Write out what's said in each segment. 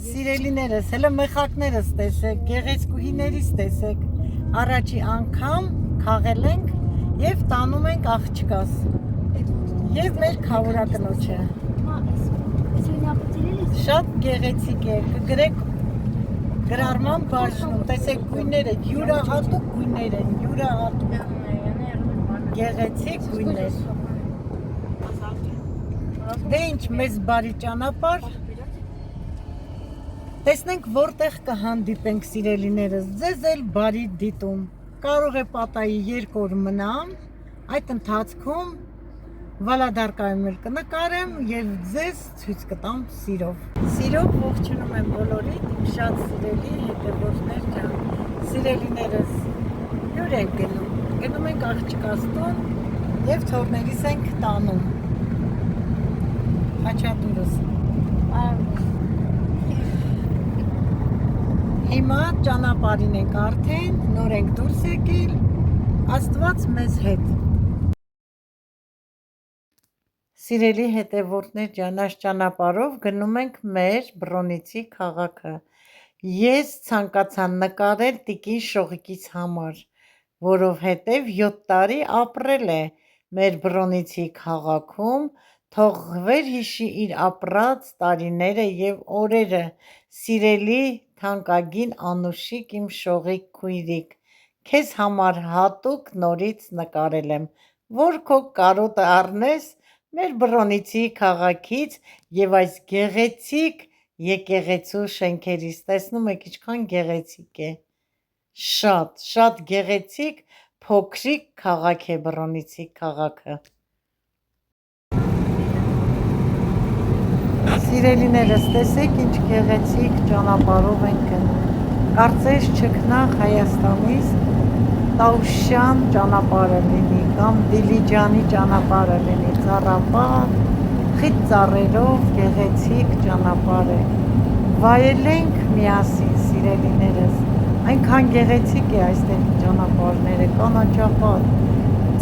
Սիրելիներս, հələ մեխակներս տեսեք, գեղեցկուհիներից տեսեք, առաջի անգամ քաղել ենք և տանում ենք աղջկաս և մեր քավորակնոջը շատ գեղեցիկ է, կգրեք գրարման բաժնում, տեսեք գույները, յուրահատուկ գույներ են, յուրահատուկ գեղեցիկ գույներ դե ինչ մեզ բարի ճանապարհ տեսնենք որտեղ կհանդիպենք սիրելիներս, ձեզ էլ բարի դիտում կարող է պատահի 2 օր մնամ այդ ընթացքում Վալադարկայում էլ կնկարեմ և ձեզ ցույց կտամ սիրով Սիրով ողջունում եմ բոլորիդ, իմ շատ սիրելի հետևորդներ ջան Սիրելիներս, հյուր ենք գնում ենք աղջկաս տուն և թորներիս ենք տանում Խաչատուրս Հիմա ճանապարհին ենք արդեն, նոր ենք դուրս եկել, Աստված մեզ հետ Սիրելի հետևորդներ ջան, այս ճանապարհով գնում ենք մեր Բրոնիցի քաղաքը Ես ցանկացա նկարել տիկին Շողիկիս համար, որովհետև 7 տարի ապրել է մեր Բրոնիցի քաղաքում, թող վերհիշի իր ապրած տարիները և օրերը, սիրելի թանկագին Անուշիկ իմ Շողիկ քույրիկ, քեզ համար հատուկ նորից նկարել եմ, որ քո կարոտը առնես մեր Բրոնիցի քաղաքից և այս գեղեցիկ եկեղեցու շենքերից, տեսնում եք ինչքան գեղեցիկ է, շատ գեղեցիկ փոքրիկ քաղաք է Բրոնիցի քաղաքը Սիրելիներս տեսեք ինչ գեղեցիկ ճանապարհով ենք գնում, կարծես չքնաղ Հայաստանից Տաուշյան ճանապարհը լինի կամ Դիլիջանի ճանապարհը լինի, ծառապատ, խիտ ծառերով գեղեցիկ ճանապարհ է, վայելենք միասին սիրելիներս, այնքան գեղեցիկ է այստեղ ճանապարհները, կանաչապատ,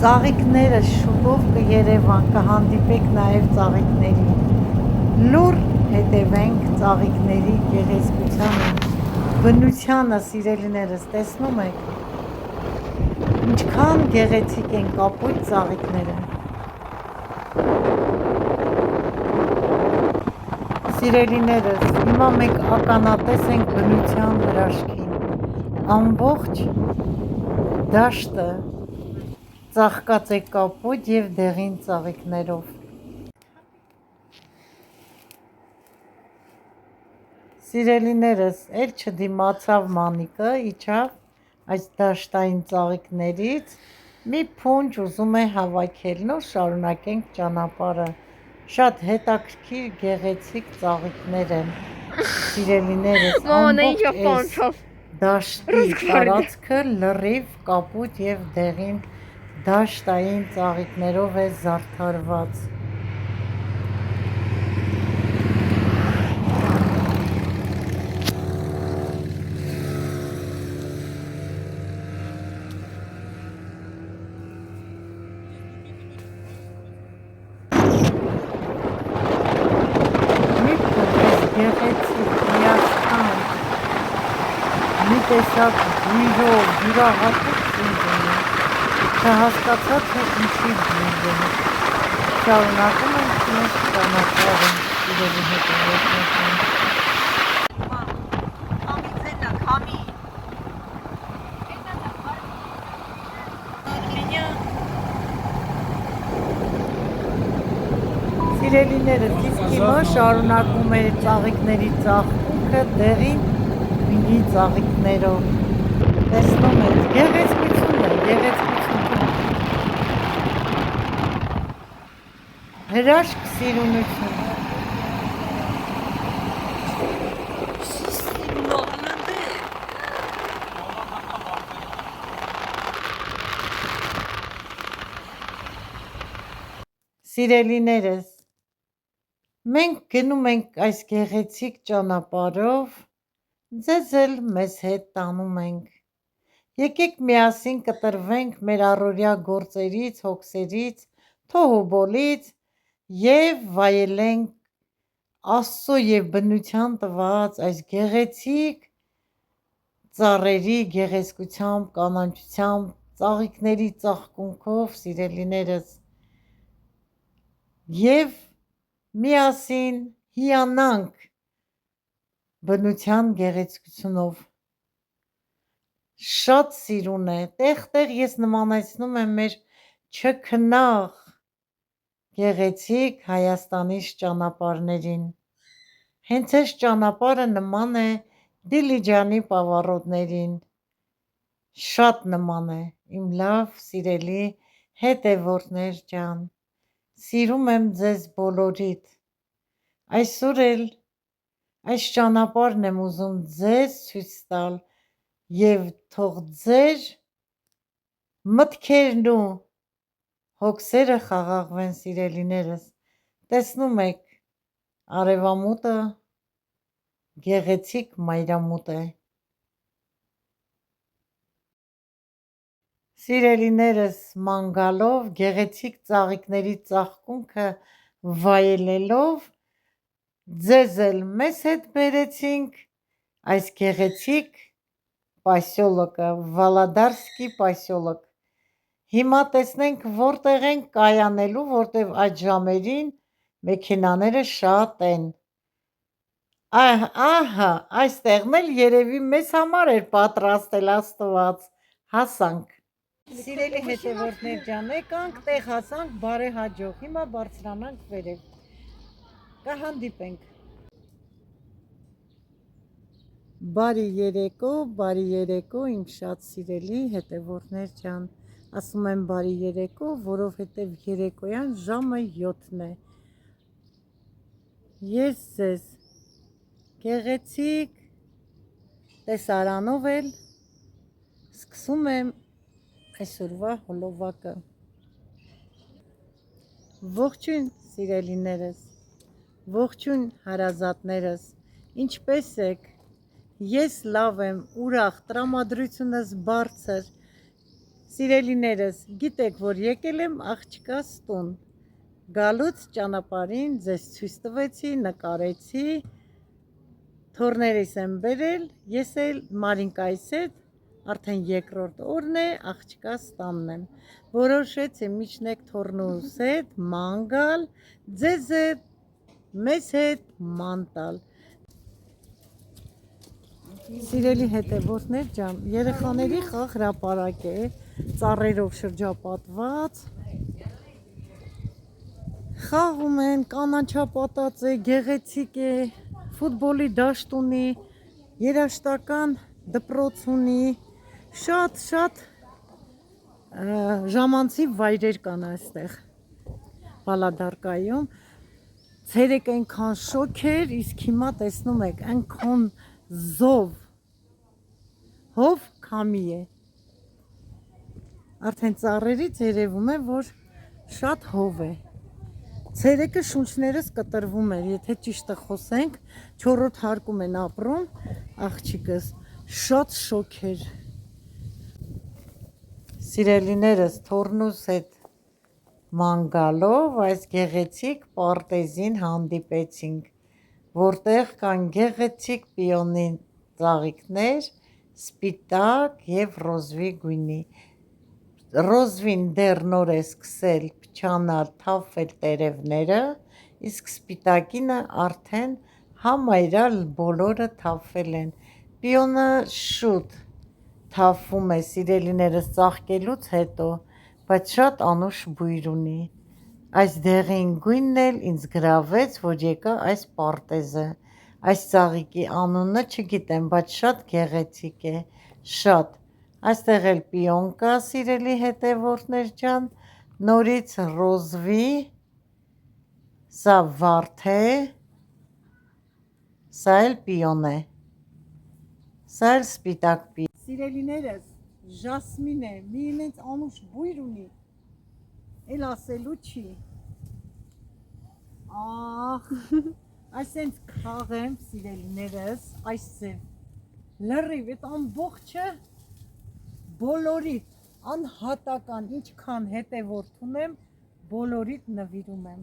ծաղիկները շուտով կերևան, կհանդիպեք նաև ծաղիկների, լուռ հետևենք ծաղիկների գեղեցկությանը, բնությանը սիրելիներս, տեսնում եք, ինչքան գեղեցիկ են կապույտ ծաղիկները Սիրելիներս, հիմա մենք ականատես ենք բնության հրաշքին, ամբողջ դաշտը ծաղկած է կապույտ և դեղին ծաղիկներով Սիրելիներս, էլ չդիմացավ Մանիկը, իջավ այս դաշտային ծաղիկներից, մի փունջ ուզում է հավաքել, նոր շարունակենք ճանապարհը, շատ հետաքրքիր գեղեցիկ ծաղիկներ են, սիրելիներս, ամբողջ այս դաշտի տարածքը լրիվ կապույտ և դեղին դաշտային ծաղիկներով է զարդարված տեսակ գույրով, յուրահատուկ գույր ունի, չհասկացա, թե ինչի գույր է, շարունակում ենք մեր ճանապարհը, սիրելի հետևորդներ Սիրելիներս, իսկ հիմա շարունակում է ծաղիկների ծաղկունքը դեղին գույնի ծաղիկներով, տեսնում եք, գեղեցկություն է, հրաշք սիրունություն Սիրելիներս, մենք գնում ենք այս գեղեցիկ ճանապարհով, ձեզ էլ մեզ հետ տանում ենք, եկեք միասին կտրվենք մեր առօրյա գործերից, հոգսերից, թոհուբոլից և վայելենք Աստծո եւ բնության տված այս գեղեցիկ ծառերի գեղեցկությամբ, կանաչությամբ, ծաղիկների ծաղկունքով, սիրելիներս, եւ միասին հիանանք բնության գեղեցկությունով։ Շատ սիրուն է, տեղ-տեղ ես նմանեցնում եմ մեր չքնաղ գեղեցիկ Հայաստանի ճանապարհներին։ Հենց այս ճանապարհը նման է Դիլիջանի պավառոդներին, շատ նման է, իմ լավ սիրելի հետևորդներ ջան, սիրում եմ ձեզ բոլորիդ, այսօր էլ այս ճանապարհն եմ ուզում ձեզ ցույց տալ և թող ձեր մտքերն ու հոգսերը խաղաղվեն, սիրելիներս, տեսնում եք արևամուտը գեղեցիկ մայրամուտ է։ Սիրելիներս, ման գալով, գեղեցիկ ծաղիկների ծաղկունքը վայելելով, ձեզ էլ մեզ հետ բերեցինք այս գեղեցիկ պասյոլոկը, Վալադարսկի պասյոլոկ։ Հիմա տեսնենք որտեղ ենք կայանելու, որտև այդ ժամերին մեքենաները շատ են։ Ահա, այստեղն էլ երևի մեզ համար էր պատրաստել Աստված, հասանք։ Սիրելի հետևորդներ ջան, եկանք տեղ հասանք բարեհաջող, հիմա բարձրանանք վերև, կհանդիպենք։ Բարի երեկո, իմ շատ սիրելի հետևորդներ ջան, ասում եմ բարի երեկո, որովհետև երեկոյան ժամը 7-ն է։ Ես ձեզ գեղեցիկ տեսարանով էլ սկսում եմ այսօրվա հոլովակը։ Ողջույն սիրելիներս, ողջույն հարազատներս, ինչպե՞ս եք։ Ես լավ եմ, ուրախ, տրամադրությունս բարձր։ Սիրելիներս, գիտեք, որ եկել եմ աղջկաս տուն, գալուց ճանապարհին ձեզ ցույց տվեցի, նկարեցի, թոռներիս եմ բերել, ես էլ Մարինկայիս հետ արդեն երկրորդ օրն է աղջկաս տանն եմ, որոշեցի միջնեք թոռնուս հետ ման գալ, ձեզ հետ, մեզ հետ ման տալ։ Սիրելի հետևորդներ ջան, երեխաների խաղ հրապարակ է, ծառերով շրջապատված, խաղում են, կանաչապատած է, գեղեցիկ է, ֆուտբոլի դաշտ ունի, երաժշտական դպրոց ունի, շատ ժամանցի վայրեր կան այստեղ Վալադարկայում, ցերեկ այնքան շոգ էր, իսկ հիմա տեսնում եք, այնքան հով քամի է, արդեն ծառերից երևում է, որ շատ հով է, ցերեկը շունչներս կտրվում էր, եթե ճիշտը խոսենք, 4-րդ հարկում են ապրում, աղջիկս, շատ շոգ էր։ Սիրելիներս, թոռնուս հետ ման գալով այս գեղեցիկ պարտեզին հանդիպեցինք, որտեղ կան գեղեցիկ պիոնի ծաղիկներ, սպիտակ և ռոզվի գույնի։ Ռոզվին դեռ նոր է սկսել փչանալ, թափվել տերևները, իսկ սպիտակինը արդեն համարյալ բոլորը թափվել են։ Պիոնը շուտ թափվում է, սիրելիներս, ծաղկելուց հետո, բայց շատ անուշ բույր ունի։ Այս դեղին գույնն էլ ինձ գրավեց, որ եկա այս պարտեզը։ Այս ծաղիկի անունը չգիտեմ, բայց շատ գեղեցիկ է, շատ։ Այստեղ էլ պիոն կա, սիրելի հետևորդներ ջան, նորից ռոզվի, սա վարդ է, սա էլ պիոն է, սա էլ սպիտակ պիոն։ Սիրելիներս, ժասմին է, մի ինձ անուշ բույր ունի, էլ ասելու չի։ Ահ, այսենց քաղեմ, սիրելիներս, այս ձև, լրիվ, էտ ամբողջը բոլորիդ, անհատական, ինչքան հետևորդ ունեմ, բոլորիդ նվիրում եմ։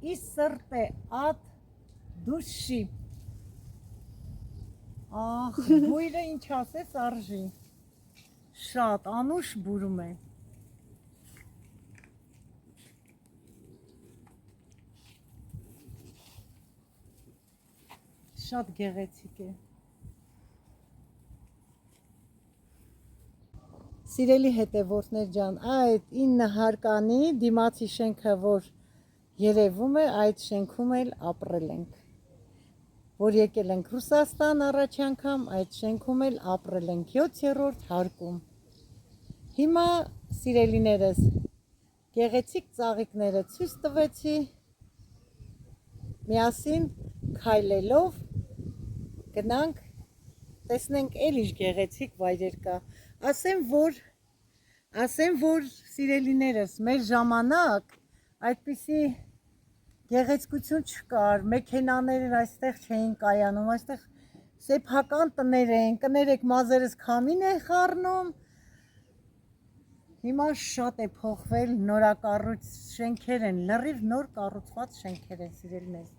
Ի սրտե ատ Դուշի։ Ահ, բույրը ինչ ասես արժի։ Շատ անուշ բուրում է։ Շատ գեղեցիկ է։ Սիրելի հետևորդներ ջան, այդ 9 հարկանի դիմացի շենքը, որ երևում է, այդ շենքում էլ ապրել ենք։ Որ եկել ենք Ռուսաստան առաջ անգամ, այդ շենքում էլ ապրել ենք 7-րդ հարկում։ Հիմա, սիրելիներս, գեղեցիկ ծաղիկները ցույց տվեցի, միասին քայլելով գնանք, տեսնենք էլ ինչ գեղեցիկ վայրեր կա։ Ասեմ, որ սիրելիներս, մեր ժամանակ այդպիսի գեղեցկություն չկար, մեքենաներ այստեղ չէին կայանում, այստեղ սեփական տներ էին, կներեք մազերս քամին է խառնում, հիմա շատ է փոխվել, նորակառույց շենքեր են, լրիվ նոր կառուցված շենքեր են, սիրելիներս,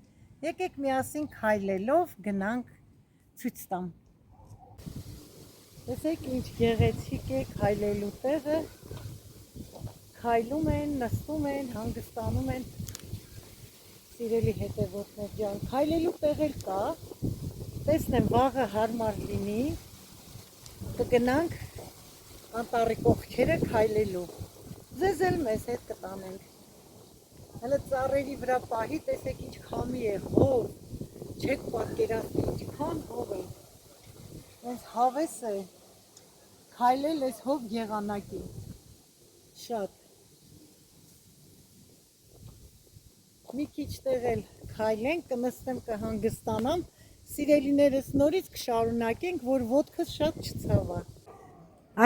եկեք միասին քայլելով գնանք ցույց տամ։ Տեսեք ինչ գեղեցիկ է քայլելու տեղը, քայլում են, նստում են, հանգստանում են, սիրելի հետևորդներ ջան, քայլելու տեղ էլ կա, տեսնեմ վաղը հարմար լինի, կգնանք անտառի կողքերը քայլելու, ձեզ էլ մեզ հետ կտանենք, հələ ծառերի վրա պահի, տեսեք ինչ քամի է, հով, չեք պատկերացնի, ինչքան հով է, հենց հավես է, քայլել ես հով եղանակի, շատ, մի քիչ տեղ էլ քայլենք, կնստեմ, կհանգստանամ, սիրելիներս նորից կշարունակենք, որ ոտքս շատ չցավա։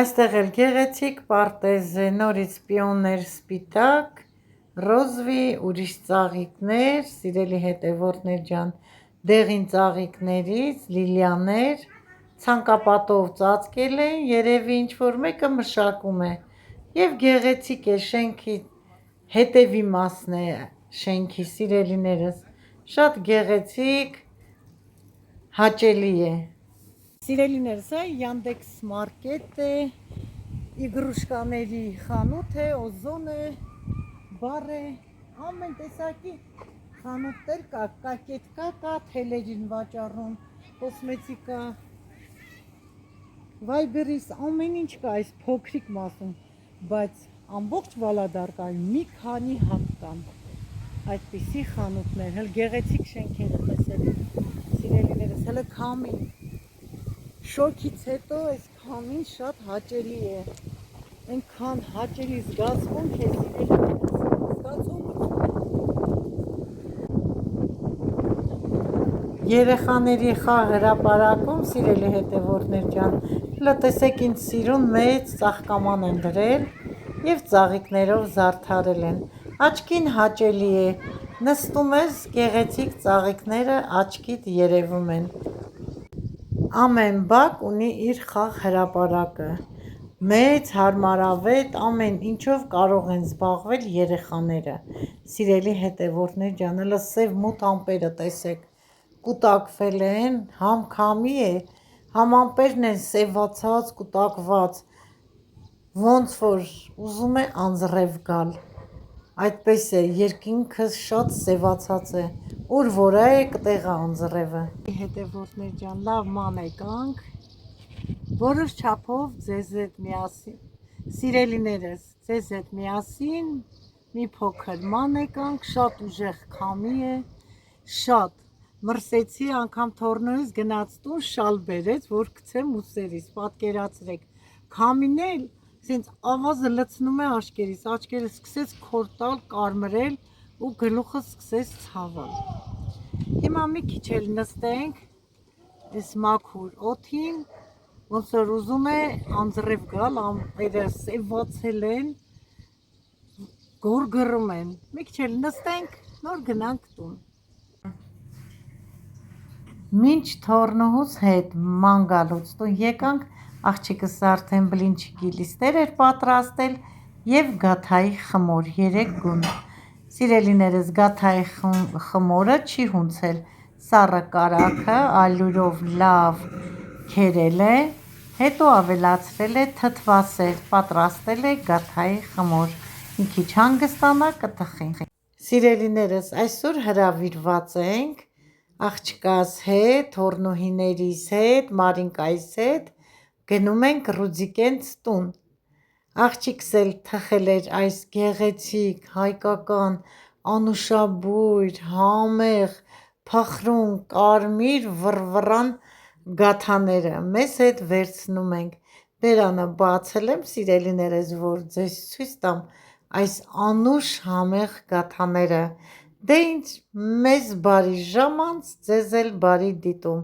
Այստեղ էլ գեղեցիկ պարտեզ է, նորից պիոններ սպիտակ, ռոզվի, ուրիշ ծաղիկներ, սիրելի հետևորդներ ջան, դեղին ծաղիկներից, լիլիաներ, ցանկապատով ծածկել են, երևի ինչ-որ մեկը մշակում է, և գեղեցիկ է, շենքի հետևի մասն է շենքի, սիրելիներս, շատ գեղեցիկ, հաճելի է։ Սիրելիներս, Yandex Market է, իգրուշկաների խանութ է, Օզոն է, բար է, ամեն տեսակի խանութներ կա, կակետկա կա, թելերին վաճառում, կոսմետիկա, Viber-ից ամեն ինչ կա այս փոքրիկ մասում, բայց ամբողջ Վալադար կա, մի քանի հատ կան այդպիսի խանութներ, հələ գեղեցիկ շենքերը տեսեք, սիրելիներս, հələ քամին, շոգից հետո այս քամին շատ հաճելի է, այնքան հաճելի զգացմունք է, սիրելիներս, զգացումություն։ Երեխաների խաղ հրապարակում, սիրելի հետևորդներ ջան, հələ տեսեք ինչ սիրուն մեծ ծաղկաման են դրել և ծաղիկներով զարդարել են, աչքին հաճելի է, նստում ես, գեղեցիկ ծաղիկները աչքիդ երևում են, ամեն բակ ունի իր խաղ հրապարակը, մեծ, հարմարավետ, ամեն ինչով կարող են զբաղվել երեխաները, սիրելի հետևորդներ ջան, հələ սև մութ ամպերը տեսեք, կուտակվել են, համ քամի է, համ ամպերն են սևացած, կուտակված, ոնց որ ուզում է անձրև գալ, այդպես է, երկինքս շատ սևացած է, ուր որ է կտեղը անձրևը։ Հետևորդներ ջան, լավ ման եկանք, որոշ չափով ձեզ հետ միասին, սիրելիներս, ձեզ հետ միասին, մի փոքր ման եկանք, շատ ուժեղ քամի է, շատ, մրսեցի, անգամ թորնոյս գնաց տուն, շալ բերեց, որ գցեմ ուսերիս, պատկերացրեք, քամին էլ, սենց ավազը լցնում է աչքերիս, աչքերը սկսեց քորտալ, կարմրել ու գլուխը սկսեց ցավել։ Հիմա մի քիչ էլ նստենք, այս մաքուր օդին, ոնց որ ուզում է անձրև գալ, ամպերը սևացել են, գորգռում են, մի քիչ էլ նստենք, նոր գնանք տուն։ Մինչ թորնուհուս հետ ման գալուց տուն եկանք, աղջիկս արդեն բլինչիկի լիստեր էր պատրաստել և գաթայի խմոր 3 գունդ։ Սիրելիներս, գաթայի խմորը չի հունցել, սառը կարագը ալյուրով լավ քերել է, հետո ավելացրել է թթվասեր, պատրաստել է գաթայի խմոր, մի քիչ հանգստանա կտխի։ Սիրելիներս, այսօր հրավիրված ենք աղջկաս հետ, թոռնուհիներիս հետ, Մարինկայիս հետ գնում ենք Ռուձիկենց տուն։ Աղջիկս էլ թխել էր այս գեղեցիկ, հայկական, անուշաբույր, համեղ, փխրուն, կարմիր, վռվռան գաթաները մեզ հետ վերցնում ենք։ Բերանը բացել եմ, սիրելիներս, որ ձեզ ցույց տամ այս անուշ համեղ գաթաները։ Դե ինչ, մեզ բարի ժամանց, ձեզ էլ բարի դիտում։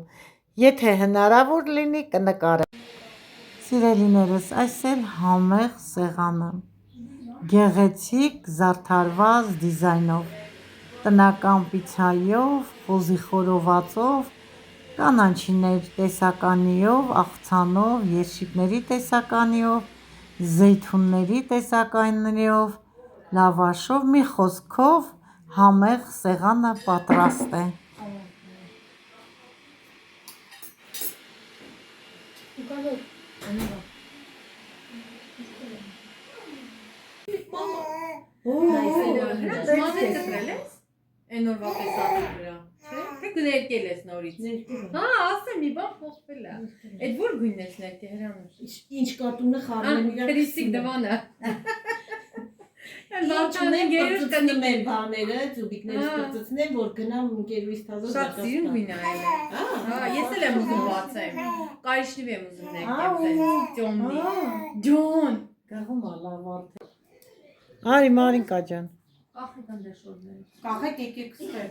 Եթե հնարավոր լինի կնկարեմ։ Սիրելիներս, այս էլ համեղ սեղանը, գեղեցիկ զարդարված դիզայնով, տնական պիցցայով, խոզի խորովածով, կանաչիներ տեսականիով, աղցանով, երշիկների տեսականիով, զեյթունների տեսականիով, լավաշով, մի խոսքով համեղ սեղանը պատրաստ է։ Այն օրվա տեսածի վրա, չէ՞։ Թե ներկել ես նորից։ Հա, ասեմ, մի բան փոխվել է։ Այդ որ գույնն ես ներկել Հրանուշ։ Ինչ կատունը խառնում իրար։ Քրիստիկ դվանը։ Լաչունեն գերուշտանում են բաները, ծուբիկները ստացնեն, որ գնամ ընկերուհիս թազով Շատ սիրուն գույն է այլ։ Հա, ես էլ եմ ուզում բացեմ։ Կարիշնիվ եմ ուզում ներկել, ճոմնի։ Ջոն։ Գաղում է լավ արդեն։ Արի Մարինկա ջան։ Ախի կան դաշորները։ Կախեք եկեք ստե։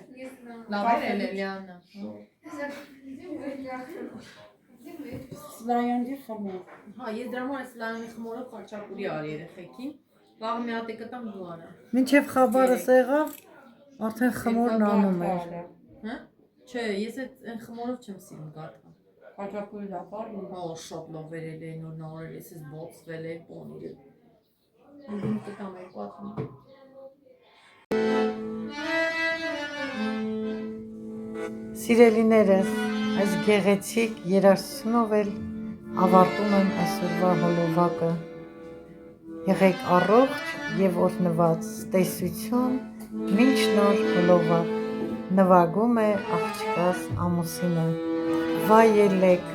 Լավ է Լելիանա։ Սլայանի խմոր։ Հա, ես դրա համար սլայանի խմորով խաչապուրի արի երեխեքին։ Վաղը մի հատ է կտամ դու արա։ Մինչև խաբարը սեղավ, արդեն խմորն անում էր։ Հա? Չէ, ես այդ խմորով չեմ սիրում գաթա։ Խաչապուրի դապար։ Հա, շատ լավ վերել է, նոր նորել է, ես բոցվել է, պոնիրը։ Ուզում կտամ երկու հատ։ Սիրելիներս, այս գեղեցիկ երաժշտությունով էլ ավարտում եմ այսօրվա հոլովակը։ Եղեք առողջ եւ օրհնված, տեսություն, մինչ նոր հոլովակ։ Նվագում է աղջկաս ամուսինը։ Վայելեք